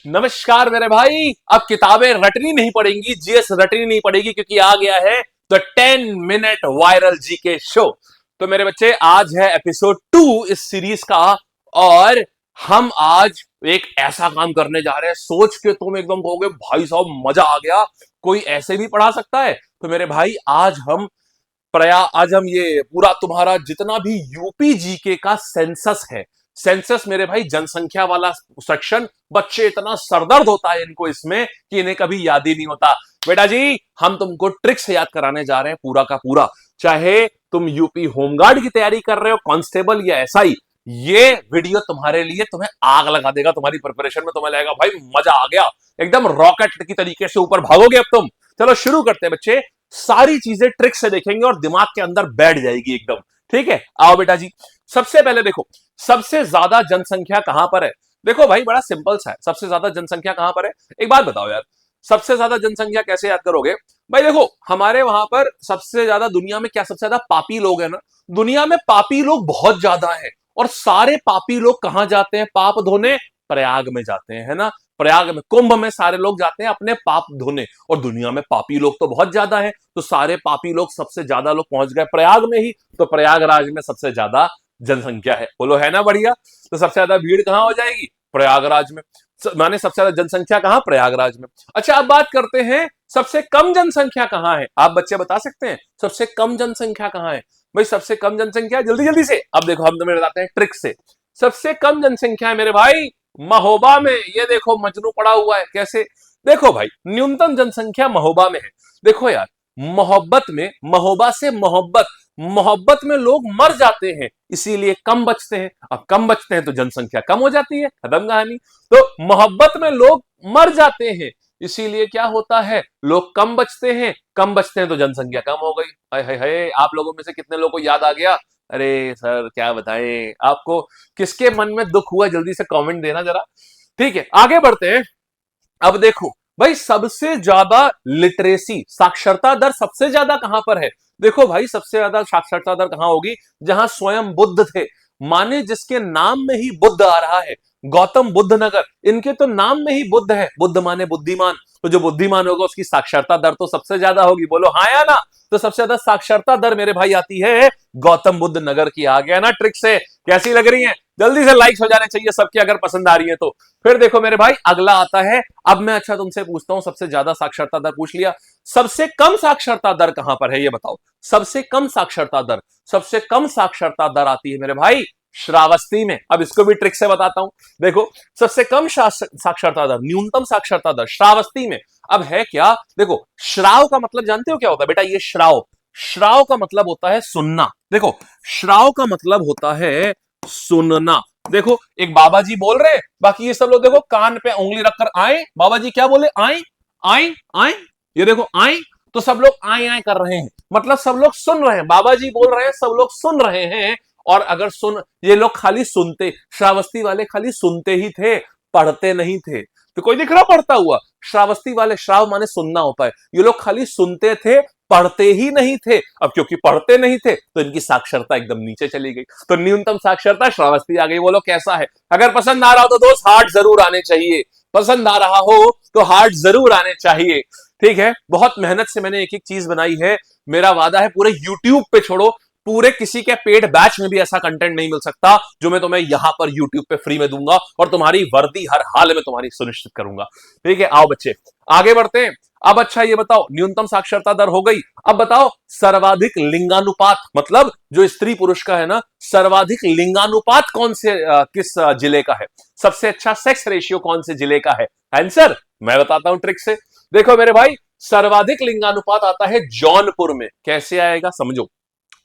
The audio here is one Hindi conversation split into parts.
नमस्कार मेरे भाई। अब किताबें रटनी नहीं पड़ेंगी, जीएस रटनी नहीं पड़ेगी, क्योंकि आ गया है the 10 minute viral GK show. तो मेरे बच्चे, आज है एपिसोड 2 इस सीरीज का, और हम आज एक ऐसा काम करने जा रहे हैं, सोच के तुम एकदम कहोगे भाई साहब मजा आ गया, कोई ऐसे भी पढ़ा सकता है। तो मेरे भाई, आज हम ये पूरा तुम्हारा जितना भी यूपी जीके का सेंसस है, सेंसस मेरे भाई जनसंख्या वाला सेक्शन, बच्चे इतना सरदर्द होता है इनको इसमें कि इन्हें कभी याद ही नहीं होता। बेटा जी, हम तुमको ट्रिक से याद कराने जा रहे हैं पूरा का पूरा। चाहे तुम यूपी होमगार्ड की तैयारी कर रहे हो, कांस्टेबल या एसआई, ये वीडियो तुम्हारे लिए, तुम्हें आग लगा देगा तुम्हारी प्रिपरेशन में। तुम्हें लगेगा भाई मजा आ गया, एकदम रॉकेट की तरीके से ऊपर भागोगे अब तुम। चलो शुरू करते हैं बच्चे। सारी चीजें ट्रिक से देखेंगे और दिमाग के अंदर बैठ जाएगी एकदम। ठीक है, आओ बेटा जी। सबसे पहले देखो, सबसे ज्यादा जनसंख्या कहां पर है। देखो भाई, बड़ा सिंपल सा है, सबसे ज्यादा जनसंख्या कहां पर है। एक बात बताओ यार, सबसे ज्यादा जनसंख्या कैसे याद करोगे भाई। देखो, हमारे वहां पर सबसे ज्यादा दुनिया में क्या, सबसे ज्यादा पापी लोग हैं ना। दुनिया में पापी लोग बहुत ज्यादा हैं, और सारे पापी लोग कहां जाते हैं पाप धोने? प्रयाग में जाते हैं, है ना। प्रयाग में, कुंभ में सारे लोग जाते हैं अपने पाप धोने। और दुनिया में पापी लोग तो बहुत ज्यादा हैं, तो सारे पापी लोग, सबसे ज्यादा लोग पहुंच गए प्रयाग में ही। तो प्रयागराज में सबसे ज्यादा जनसंख्या है। बोलो है ना बढ़िया। तो सबसे ज्यादा भीड़ कहां हो जाएगी? प्रयागराज में। माने सबसे ज्यादा जनसंख्या कहां? प्रयागराज में। अच्छा, अब बात करते हैं सबसे कम जनसंख्या कहां है। आप बच्चे बता सकते हैं सबसे कम जनसंख्या कहां है? भाई सबसे कम जनसंख्या, जल्दी जल्दी से। अब देखो, हम तुम्हें बताते हैं ट्रिक से। सबसे कम जनसंख्या है मेरे भाई महोबा में। ये देखो मजनू पड़ा हुआ है। कैसे? देखो भाई, न्यूनतम जनसंख्या महोबा में है। देखो यार, मोहब्बत में, महोबा से मोहब्बत, मोहब्बत में लोग मर जाते हैं, इसीलिए कम बचते हैं। अब कम बचते हैं तो जनसंख्या कम हो जाती है, खत्म कहानी। तो मोहब्बत में लोग मर जाते हैं, इसीलिए क्या होता है? लोग कम बचते हैं, कम बचते हैं तो जनसंख्या कम हो गई। हाय हाय हाय, आप लोगों में से कितने लोगों को याद आ गया? अरे सर क्या बताएं आपको, किसके मन में दुख हुआ, जल्दी से कमेंट देना जरा। ठीक है, आगे बढ़ते हैं। अब देखो भाई, सबसे ज्यादा लिटरेसी, साक्षरता दर सबसे ज्यादा कहां पर है? देखो भाई, सबसे ज्यादा साक्षरता दर कहां होगी? जहां स्वयं बुद्ध थे, माने जिसके नाम में ही बुद्ध आ रहा है। गौतम बुद्ध नगर, इनके तो नाम में ही बुद्ध है। बुद्ध माने बुद्धिमान, तो जो बुद्धिमान होगा उसकी साक्षरता दर तो सबसे ज्यादा होगी। बोलो हाँ या ना। तो सबसे ज्यादा साक्षरता दर मेरे भाई आती है गौतम बुद्ध नगर की। आ गया ना ट्रिक से? कैसी लग रही है? जल्दी से लाइक्स हो जाने चाहिए सबके, अगर पसंद आ रही है तो। फिर देखो मेरे भाई, अगला आता है। अब मैं अच्छा तुमसे पूछता हूं, सबसे ज्यादा साक्षरता दर पूछ लिया, सबसे कम साक्षरता दर कहां पर है ये बताओ। सबसे कम साक्षरता दर, सबसे कम साक्षरता दर आती है मेरे भाई श्रावस्ती में। अब इसको भी ट्रिक से बताता हूं। देखो, सबसे कम साक्षरता दर, न्यूनतम साक्षरता दर श्रावस्ती में। अब है क्या? देखो, श्राव का मतलब जानते हो क्या होता है बेटा? ये श्राव, श्राव का मतलब होता है सुनना। देखो, श्राव का मतलब होता है सुनना। देखो, एक बाबा जी बोल रहे हैं, बाकी ये सब लोग देखो कान पे उंगली रखकर आए। बाबा जी क्या बोले? आए आए आए। ये देखो आए, तो सब लोग आए आए कर रहे हैं, मतलब सब लोग सुन रहे हैं। बाबा जी बोल रहे हैं, सब लोग सुन रहे हैं। और अगर सुन, ये लोग खाली सुनते, श्रावस्ती वाले खाली सुनते ही थे, पढ़ते नहीं थे। तो कोई दिख रहा पढ़ता हुआ? श्रावस्ती वाले, श्राव माने सुनना होता है, ये लोग खाली सुनते थे, पढ़ते ही नहीं थे। अब क्योंकि पढ़ते नहीं थे तो इनकी साक्षरता एकदम नीचे चली गई। तो न्यूनतम साक्षरता श्रावस्ती आ गई। बोलो कैसा है? अगर पसंद आ रहा हो तो दोस्त हार्ट जरूर आने चाहिए। पसंद आ रहा हो तो हार्ट जरूर आने चाहिए। ठीक है, बहुत मेहनत से मैंने एक एक चीज बनाई है। मेरा वादा है, पूरे यूट्यूब पे छोड़ो, पूरे किसी के पेड बैच में भी ऐसा कंटेंट नहीं मिल सकता जो मैं तुम्हें यहां पर यूट्यूब पे फ्री में दूंगा, और तुम्हारी वर्दी हर हाल में तुम्हारी सुनिश्चित करूंगा। ठीक है, आओ बच्चे आगे बढ़ते हैं। अब अच्छा ये बताओ, न्यूनतम साक्षरता दर हो गई। अब बताओ सर्वाधिक लिंगानुपात, मतलब जो स्त्री पुरुष का है ना, सर्वाधिक लिंगानुपात कौन से किस जिले का है? सबसे अच्छा सेक्स रेशियो कौन से जिले का है? आंसर मैं बताता हूं ट्रिक से। देखो मेरे भाई, सर्वाधिक लिंगानुपात आता है जौनपुर में। कैसे आएगा समझो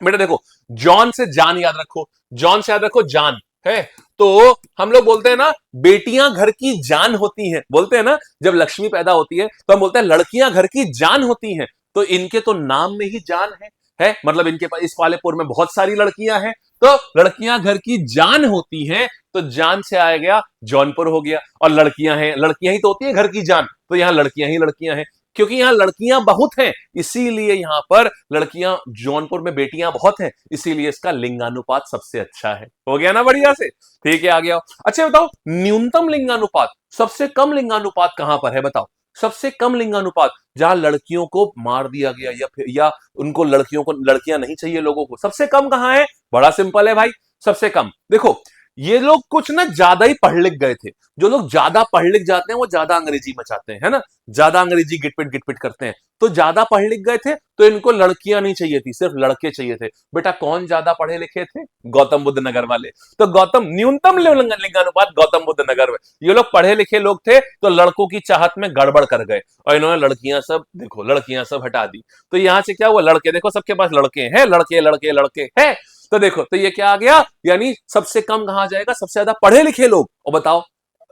बेटा। देखो, जॉन से जान याद रखो, जॉन से याद रखो जान है। तो हम लोग बोलते हैं ना, बेटियां घर की जान होती हैं, बोलते हैं ना। जब लक्ष्मी पैदा होती है तो हम बोलते हैं लड़कियां घर की जान होती हैं। तो इनके तो नाम में ही जान है मतलब इनके पास, इस वालेपुर में बहुत सारी लड़कियां हैं, तो लड़कियां घर की जान होती हैं। तो जान से आ गया जौनपुर हो गया। और लड़कियां हैं, लड़कियां ही तो होती है घर की जान, तो यहां लड़कियां ही लड़कियां हैं। क्योंकि यहाँ लड़कियां बहुत हैं, इसीलिए यहां पर लड़कियां, जौनपुर में बेटियां बहुत हैं, इसीलिए इसका लिंगानुपात सबसे अच्छा है। हो गया ना बढ़िया से? ठीक है, आ गया। अच्छा बताओ, न्यूनतम लिंगानुपात, सबसे कम लिंगानुपात कहां पर है बताओ? सबसे कम लिंगानुपात जहां लड़कियों को मार दिया गया या फिर या उनको लड़कियां नहीं चाहिए लोगों को, सबसे कम कहां है? बड़ा सिंपल है भाई, सबसे कम देखो, ये लोग कुछ ना ज्यादा ही पढ़ लिख गए थे। जो लोग ज्यादा पढ़ लिख जाते हैं वो ज्यादा अंग्रेजी मचाते हैं, है ना, ज्यादा अंग्रेजी गिटपिट करते हैं। तो ज्यादा पढ़ लिख गए थे तो इनको लड़कियां नहीं चाहिए थी, सिर्फ लड़के चाहिए थे। बेटा कौन ज्यादा पढ़े लिखे थे? गौतम बुद्ध नगर वाले। तो गौतम, न्यूनतम लिंगानुपात गौतम बुद्ध नगर में, ये लोग पढ़े लिखे लोग थे तो लड़कों की चाहत में गड़बड़ कर गए और इन्होंने लड़कियां सब, देखो लड़कियां सब हटा दी। तो यहां से क्या हुआ? लड़के, देखो सबके पास लड़के हैं, लड़के लड़के लड़के हैं। तो देखो, तो ये क्या आ गया? यानी सबसे कम कहां जाएगा? सबसे ज्यादा पढ़े लिखे लोग। और बताओ,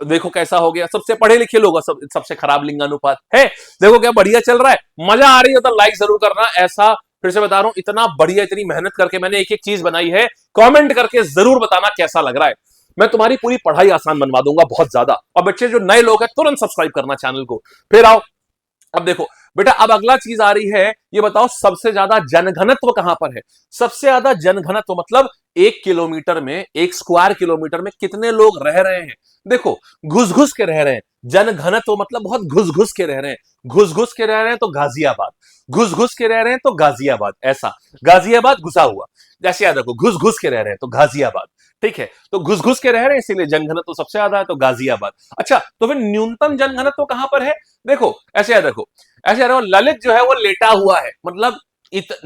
देखो कैसा हो गया? सबसे पढ़े लिखे लोग सबसे खराब लिंगानुपात है। देखो क्या बढ़िया चल रहा है, मजा आ रही है तो लाइक जरूर करना। ऐसा फिर से बता रहा हूं, इतना बढ़िया, इतनी मेहनत करके मैंने एक एक चीज बनाई है, कमेंट करके जरूर बताना कैसा लग रहा है। मैं तुम्हारी पूरी पढ़ाई आसान बनवा दूंगा बहुत ज्यादा। और बच्चे जो नए लोग हैं तुरंत सब्सक्राइब करना चैनल को। फिर आओ, अब देखो बेटा, अब अगला चीज आ रही है, ये बताओ सबसे ज्यादा जनघनत्व कहां पर है? सबसे ज्यादा जनघनत्व मतलब 1 किलोमीटर में, 1 स्क्वायर किलोमीटर में कितने लोग रह रहे हैं? देखो, घुस घुस के रह रहे हैं। जनघनत्व मतलब बहुत घुस घुस के रह रहे हैं। घुस घुस के रह रहे हैं तो गाजियाबाद, घुस घुस के रह रहे हैं तो गाजियाबाद, ऐसा गाजियाबाद घुसा हुआ, जैसे याद रखो, घुस घुस के रह रहे हैं तो गाजियाबाद। ठीक है, तो घुस घुस के रह रहे हैं इसीलिए जनघनत्व सबसे ज्यादा है तो गाजियाबाद। अच्छा, तो फिर न्यूनतम जनघनत्व कहां पर है? देखो ऐसे याद रखो, ऐसे याद रखो, ललित जो है वो लेटा हुआ है, मतलब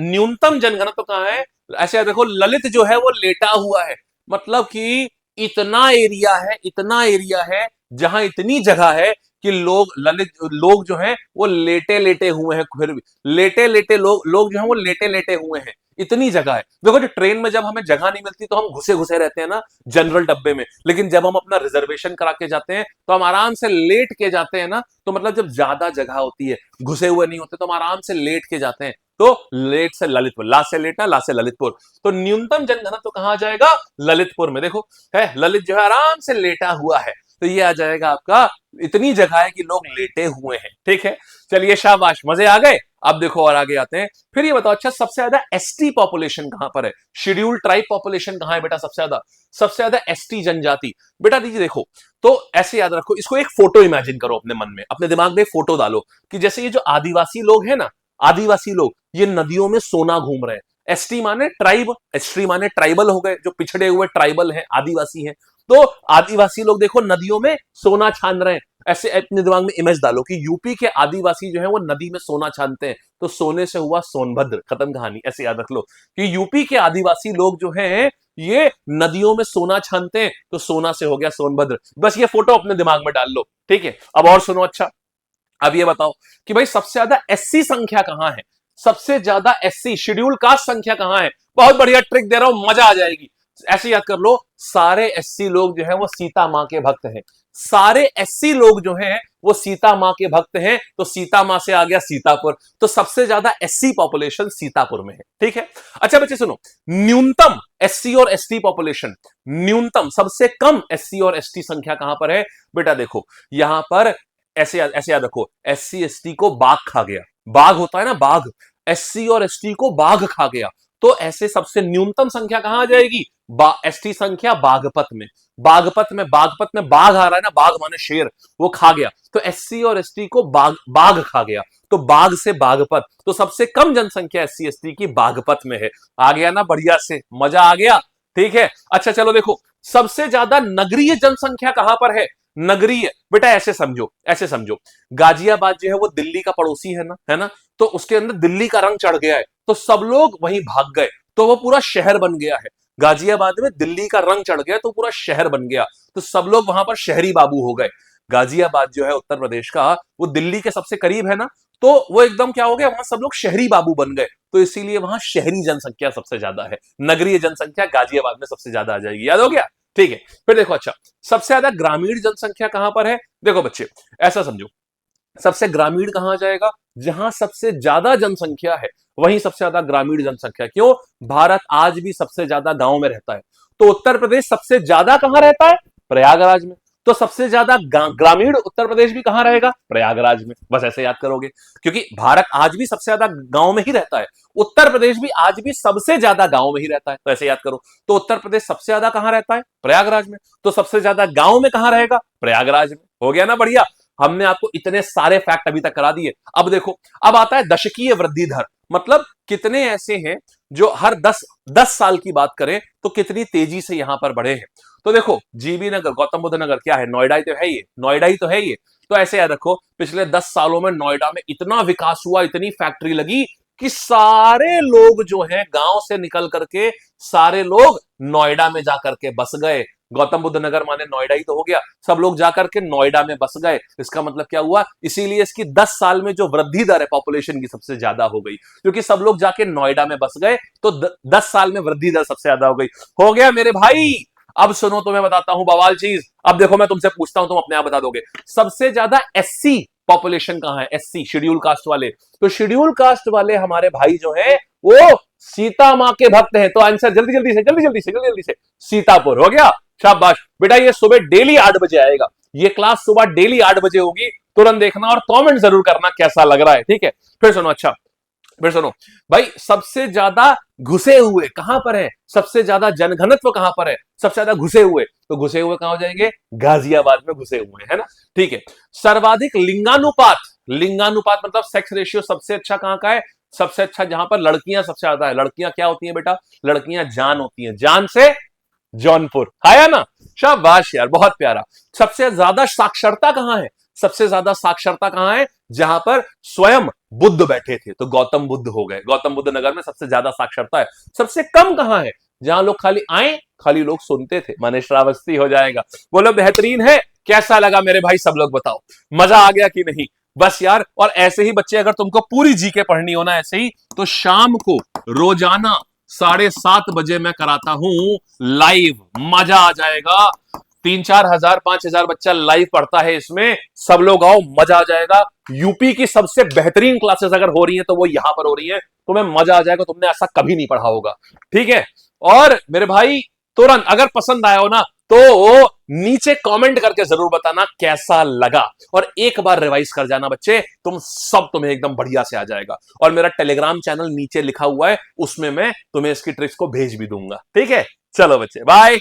न्यूनतम जनघनत्व कहां है? ऐसे याद रखो, ललित जो है वो लेटा हुआ है, मतलब कि इतना एरिया है, इतना एरिया है जहां इतनी जगह है कि लोग जो हैं वो लेटे लेटे हुए हैं, फिर भी लेटे लेटे लोग जो हैं वो लेटे लेटे हुए हैं, इतनी जगह है। देखो, जो ट्रेन में जब हमें जगह नहीं मिलती तो हम घुसे घुसे रहते हैं ना जनरल डब्बे में, लेकिन जब हम अपना रिजर्वेशन करा के जाते हैं तो हम आराम से लेट के जाते हैं ना। तो मतलब जब ज्यादा जगह होती है, घुसे हुए नहीं होते, तो हम आराम से लेट के जाते हैं। तो लेट से ललितपुर, ला से लेटना, ला से ललितपुर। तो न्यूनतम जनघनत्व तो कहां जाएगा? ललितपुर में। देखो है, ललित जो है आराम से लेटा हुआ है, तो ये आ जाएगा आपका, इतनी जगह है कि लोग लेटे हुए हैं। ठीक है, चलिए शाबाश, मजे आ गए। अब देखो और आगे आते हैं। फिर ये बताओ, अच्छा सबसे ज्यादा एसटी पॉपुलेशन कहां पर है? शेड्यूल्ड ट्राइब पॉपुलेशन कहां है बेटा? सबसे ज्यादा एसटी जनजाति। बेटा दीजिए, देखो तो ऐसे याद रखो, इसको एक फोटो इमेजिन करो अपने मन में, अपने दिमाग में फोटो डालो कि जैसे ये जो आदिवासी लोग हैं ना, आदिवासी लोग ये नदियों में सोना घूम रहे हैं। एसटी माने ट्राइब, एसटी माने ट्राइबल हो गए, जो पिछड़े हुए ट्राइबल हैं, आदिवासी हैं। तो आदिवासी लोग देखो नदियों में सोना छान रहे हैं। ऐसे अपने दिमाग में इमेज डालो कि यूपी के आदिवासी जो है वो नदी में सोना छानते हैं, तो सोने से हुआ सोनभद्र, खत्म कहानी। ऐसे याद रख लो कि यूपी के आदिवासी लोग जो हैं ये नदियों में सोना छानते हैं, तो सोना से हो गया सोनभद्र। बस ये फोटो अपने दिमाग में डाल लो। ठीक है, अब और सुनो। अच्छा, अब ये बताओ कि भाई सबसे ज्यादा एससी संख्या कहां है? सबसे ज्यादा एससी शेड्यूल कास्ट संख्या कहां है? बहुत बढ़िया ट्रिक दे रहा हूं, मजा आ जाएगी। ऐसे याद कर लो, सारे एससी लोग जो हैं वो सीता मां के भक्त हैं। सारे एससी लोग जो हैं वो सीता मां के भक्त हैं, तो सीता मां से आ गया सीतापुर। तो सबसे ज्यादा एससी पॉपुलेशन सीतापुर में है। ठीक है, अच्छा बच्चे सुनो, न्यूनतम एससी और एसटी पॉपुलेशन, न्यूनतम सबसे कम एससी और एसटी संख्या कहां पर है? बेटा देखो यहां पर ऐसे याद रखो, एससी एसटी को बाघ खा गया। बाघ होता है ना, बाघ, एससी और एसटी को बाघ खा गया। तो ऐसे सबसे न्यूनतम संख्या कहां आ जाएगी? एसटी संख्या बागपत में। बागपत में बाघ आ रहा है ना, बाघ माने शेर, वो खा गया, तो एससी और एसटी को बाघ खा गया, तो बाघ से बागपत। तो सबसे कम जनसंख्या एससी एसटी की बागपत में है। आ गया ना बढ़िया से, मजा आ गया। ठीक है, अच्छा चलो देखो, सबसे ज्यादा नगरीय जनसंख्या कहां पर है? नगरीय बेटा ऐसे समझो, ऐसे समझो, गाजियाबाद जो है वो दिल्ली का पड़ोसी है ना, है ना, तो उसके अंदर दिल्ली का रंग चढ़ गया है, तो सब लोग वहीं भाग गए, तो वो पूरा शहर बन गया है। गाजियाबाद में दिल्ली का रंग चढ़ गया तो पूरा शहर बन गया, तो सब लोग वहां पर शहरी बाबू हो गए। गाजियाबाद जो है उत्तर प्रदेश का, वो दिल्ली के सबसे करीब है ना, तो वो एकदम क्या हो गया, वहां सब लोग शहरी बाबू बन गए, तो इसीलिए वहां शहरी जनसंख्या सबसे ज्यादा है। नगरीय जनसंख्या गाजियाबाद में सबसे ज्यादा आ जाएगी, याद हो गया। ठीक है, फिर देखो, अच्छा सबसे ज्यादा ग्रामीण जनसंख्या कहां पर है? देखो बच्चे ऐसा समझो, सबसे ग्रामीण कहां जाएगा? जहां सबसे ज्यादा जनसंख्या है वहीं सबसे ज्यादा ग्रामीण जनसंख्या। क्यों? भारत आज भी सबसे ज्यादा गांव में रहता है, तो उत्तर प्रदेश सबसे ज्यादा कहां रहता है? प्रयागराज में। तो सबसे ज्यादा ग्रामीण उत्तर प्रदेश भी कहां रहेगा? प्रयागराज में। बस ऐसे याद करोगे, क्योंकि भारत आज भी सबसे ज्यादा गांव में ही रहता है, उत्तर प्रदेश भी आज भी सबसे ज्यादा गांव में ही रहता है, तो ऐसे याद करो। तो उत्तर प्रदेश सबसे ज्यादा कहां रहता है? प्रयागराज में। तो सबसे ज्यादा गांव में कहां रहेगा? प्रयागराज में। हो गया ना बढ़िया। हमने आपको इतने सारे फैक्ट अभी तक करा दिए। अब देखो, अब आता है दशकीय वृद्धि दर, मतलब कितने ऐसे हैं जो हर 10 साल की बात करें तो कितनी तेजी से यहां पर बढ़े हैं। तो देखो, जीबी नगर, गौतम बुद्ध नगर क्या है? नोएडा ही तो है ये, नोएडा ही तो है ये। तो ऐसे याद रखो, पिछले 10 सालों में नोएडा में इतना विकास हुआ, इतनी फैक्ट्री लगी कि सारे लोग जो है गांव से निकल करके सारे लोग नोएडा में जाकर के बस गए। गौतम बुद्ध नगर माने नोएडा ही तो हो गया, सब लोग जाकर के नोएडा में बस गए। इसका मतलब क्या हुआ? इसीलिए इसकी 10 साल में जो वृद्धि दर है पॉपुलेशन की सबसे ज्यादा हो गई, क्योंकि सब लोग जाके नोएडा में बस गए, तो 10 साल में वृद्धि दर सबसे ज्यादा हो गई। हो गया मेरे भाई। अब सुनो, तो मैं बताता हूं बवाल चीज। अब देखो, मैं तुमसे पूछता हूं, तुम अपने आप बता दोगे। सबसे ज्यादा एससी पॉपुलेशन कहां है? एससी, शेड्यूल कास्ट वाले। तो शेड्यूल कास्ट वाले हमारे भाई जो है वो सीता मां के भक्त हैं। तो आंसर जल्दी जल्दी से, जल्दी जल्दी से, जल्दी जल्दी से, सीतापुर। हो गया, शाबाश बेटा। ये सुबह डेली 8 बजे आएगा, ये क्लास सुबह डेली 8 बजे होगी। तुरंत देखना और कमेंट जरूर करना कैसा लग रहा है, ठीक है? फिर सुनो, अच्छा फिर सुनो भाई, सबसे ज्यादा घुसे हुए कहां पर है? सबसे ज्यादा जनघनत्व कहां पर है? सबसे ज्यादा घुसे हुए, तो घुसे हुए कहां हो जाएंगे? गाजियाबाद में घुसे हुए, है ना? ठीक है। सर्वाधिक लिंगानुपात, लिंगानुपात मतलब सेक्स रेशियो सबसे अच्छा कहां का है? सबसे अच्छा जहां पर लड़कियां सबसे ज्यादा है। लड़कियां क्या होती हैं बेटा? लड़कियां जान होती हैं, जान से जौनपुर। आया ना? शाबाश यार, बहुत प्यारा। सबसे ज्यादा साक्षरता कहां है? सबसे ज्यादा साक्षरता कहां है? जहां पर स्वयं बुद्ध बैठे थे, तो गौतम बुद्ध हो गए। गौतम बुद्ध नगर में सबसे ज्यादा साक्षरता है। सबसे कम कहां है? जहां लोग खाली आए, खाली लोग सुनते थे, माने श्रावस्ती हो जाएगा। बोलो बेहतरीन है। कैसा लगा मेरे भाई? सब लोग बताओ, मजा आ गया कि नहीं? बस यार, और ऐसे ही बच्चे, अगर तुमको पूरी जीके पढ़नी हो ना ऐसे ही, तो शाम को रोजाना 7:30 बजे मैं कराता हूं लाइव। मजा आ जाएगा। 3-4 हजार 5 हजार बच्चा लाइव पढ़ता है इसमें। सब लोग आओ, मजा आ जाएगा। यूपी की सबसे बेहतरीन क्लासेस अगर हो रही हैं तो वो यहां पर हो रही हैं। तुम्हें मजा आ जाएगा, तुमने ऐसा कभी नहीं पढ़ा होगा, ठीक है? और मेरे भाई, तुरंत अगर पसंद आया हो ना तो नीचे कमेंट करके जरूर बताना कैसा लगा, और एक बार रिवाइज कर जाना बच्चे, तुम्हें एकदम बढ़िया से आ जाएगा। और मेरा टेलीग्राम चैनल नीचे लिखा हुआ है, उसमें मैं तुम्हें इसकी ट्रिक्स को भेज भी दूंगा, ठीक है? चलो बच्चे, बाय।